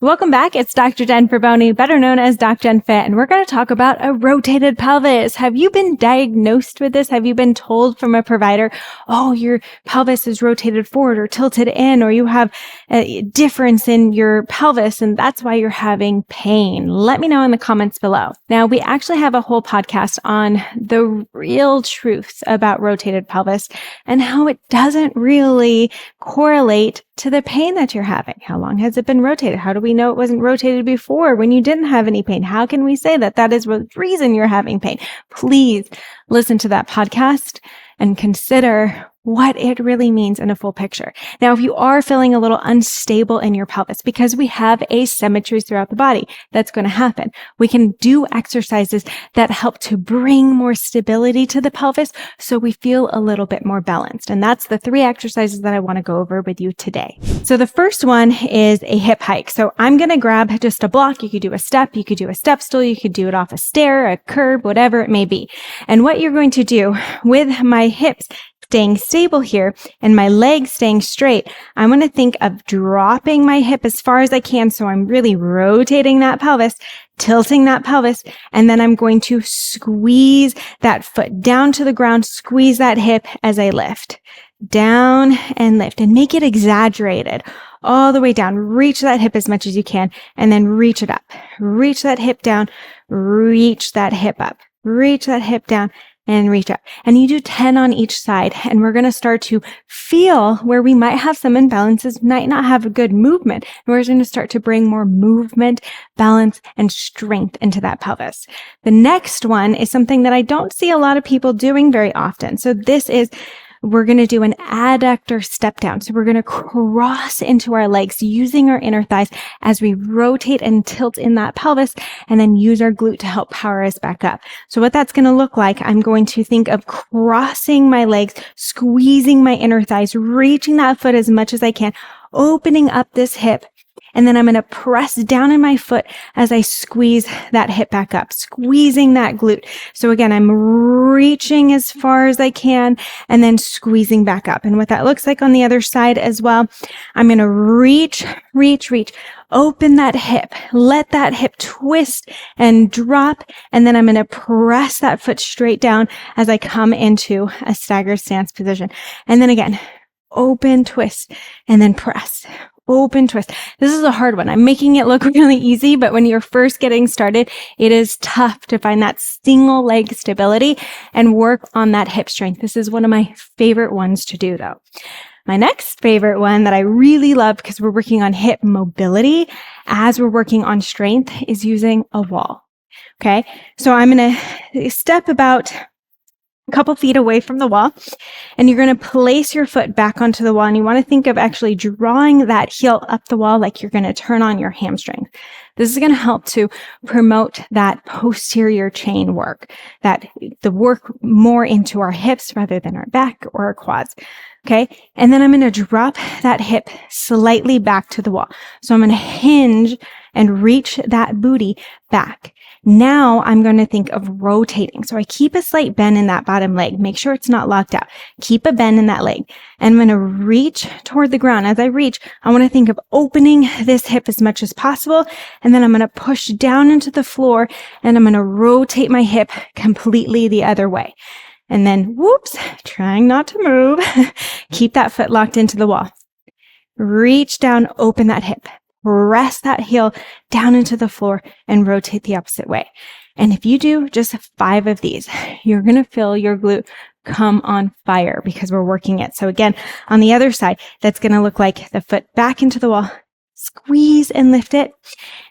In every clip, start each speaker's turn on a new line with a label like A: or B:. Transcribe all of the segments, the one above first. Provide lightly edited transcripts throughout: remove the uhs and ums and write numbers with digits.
A: Welcome back. It's Dr. Jen Ferboni, better known as DocJenFit, and we're going to talk about a rotated pelvis. Have you been diagnosed with this? Have you been told from a provider, oh, your pelvis is rotated forward or tilted in, or you have a difference in your pelvis, and that's why you're having pain? Let me know in the comments below. Now, we actually have a whole podcast on the real truths about rotated pelvis and how it doesn't really correlate to the pain that you're having. How long has it been rotated? How do we know it wasn't rotated before when you didn't have any pain? How can we say that that is the reason you're having pain? Please listen to that podcast and consider what it really means in a full picture. Now, if you are feeling a little unstable in your pelvis, because we have asymmetries throughout the body, that's going to happen. We can do exercises that help to bring more stability to the pelvis so we feel a little bit more balanced. And that's the 3 exercises that I want to go over with you today. So the first one is a hip hike. So I'm going to grab just a block. You could do a step. You could do a step stool. You could do it off a stair, a curb, whatever it may be. And what you're going to do with my hips staying stable here and my legs staying straight, I'm going to think of dropping my hip as far as I can. So I'm really rotating that pelvis, tilting that pelvis, and then I'm going to squeeze that foot down to the ground, squeeze that hip as I lift. Down and lift, and make it exaggerated all the way down. Reach that hip as much as you can, and then reach it up. Reach that hip down, reach that hip up, reach that hip down, and reach up. And you do 10 on each side. And we're going to start to feel where we might have some imbalances, might not have a good movement. And we're going to start to bring more movement, balance, and strength into that pelvis. The next one is something that I don't see a lot of people doing very often. So we're going to do an adductor step down. So we're going to cross into our legs using our inner thighs as we rotate and tilt in that pelvis, and then use our glute to help power us back up. So what that's going to look like, I'm going to think of crossing my legs, squeezing my inner thighs, reaching that foot as much as I can, opening up this hip. And then I'm going to press down in my foot as I squeeze that hip back up, squeezing that glute. So again, I'm reaching as far as I can and then squeezing back up. And what that looks like on the other side as well, I'm going to reach, open that hip, let that hip twist and drop. And then I'm going to press that foot straight down as I come into a staggered stance position. And then again, open, twist, and then press. Open, twist. This is a hard one. I'm making it look really easy, but when you're first getting started, it is tough to find that single leg stability and work on that hip strength. This is one of my favorite ones to do though. My next favorite one that I really love because we're working on hip mobility as we're working on strength is using a wall. Okay. So I'm going to step about a couple feet away from the wall, and you're going to place your foot back onto the wall, and you want to think of actually drawing that heel up the wall like you're going to turn on your hamstring. This is going to help to promote that posterior chain work, that the work more into our hips rather than our back or our quads. Okay. And then I'm going to drop that hip slightly back to the wall. So I'm going to hinge and reach that booty back. Now I'm going to think of rotating. So I keep a slight bend in that bottom leg. Make sure it's not locked out. Keep a bend in that leg. And I'm going to reach toward the ground. As I reach, I want to think of opening this hip as much as possible. And then I'm going to push down into the floor, and I'm going to rotate my hip completely the other way. And then, whoops, trying not to move. Keep that foot locked into the wall. Reach down, open that hip. Press that heel down into the floor and rotate the opposite way. And if you do just 5 of these, you're going to feel your glute come on fire because we're working it. So again, on the other side, that's going to look like the foot back into the wall, squeeze and lift it.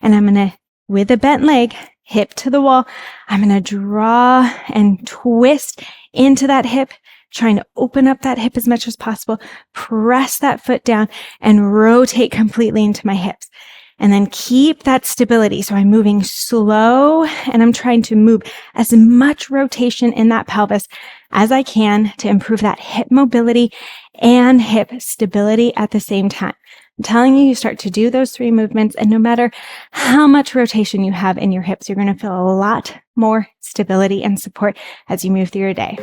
A: And I'm going to, with a bent leg, hip to the wall, I'm going to draw and twist into that hip, trying to open up that hip as much as possible, press that foot down and rotate completely into my hips. And then keep that stability. So I'm moving slow and I'm trying to move as much rotation in that pelvis as I can to improve that hip mobility and hip stability at the same time. I'm telling you, you start to do those 3 movements, and no matter how much rotation you have in your hips, you're going to feel a lot more stability and support as you move through your day.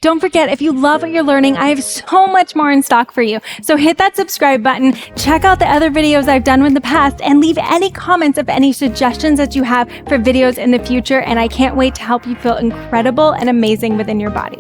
A: Don't forget, if you love what you're learning, I have so much more in stock for you. So hit that subscribe button, check out the other videos I've done in the past, and leave any comments of any suggestions that you have for videos in the future. And I can't wait to help you feel incredible and amazing within your body.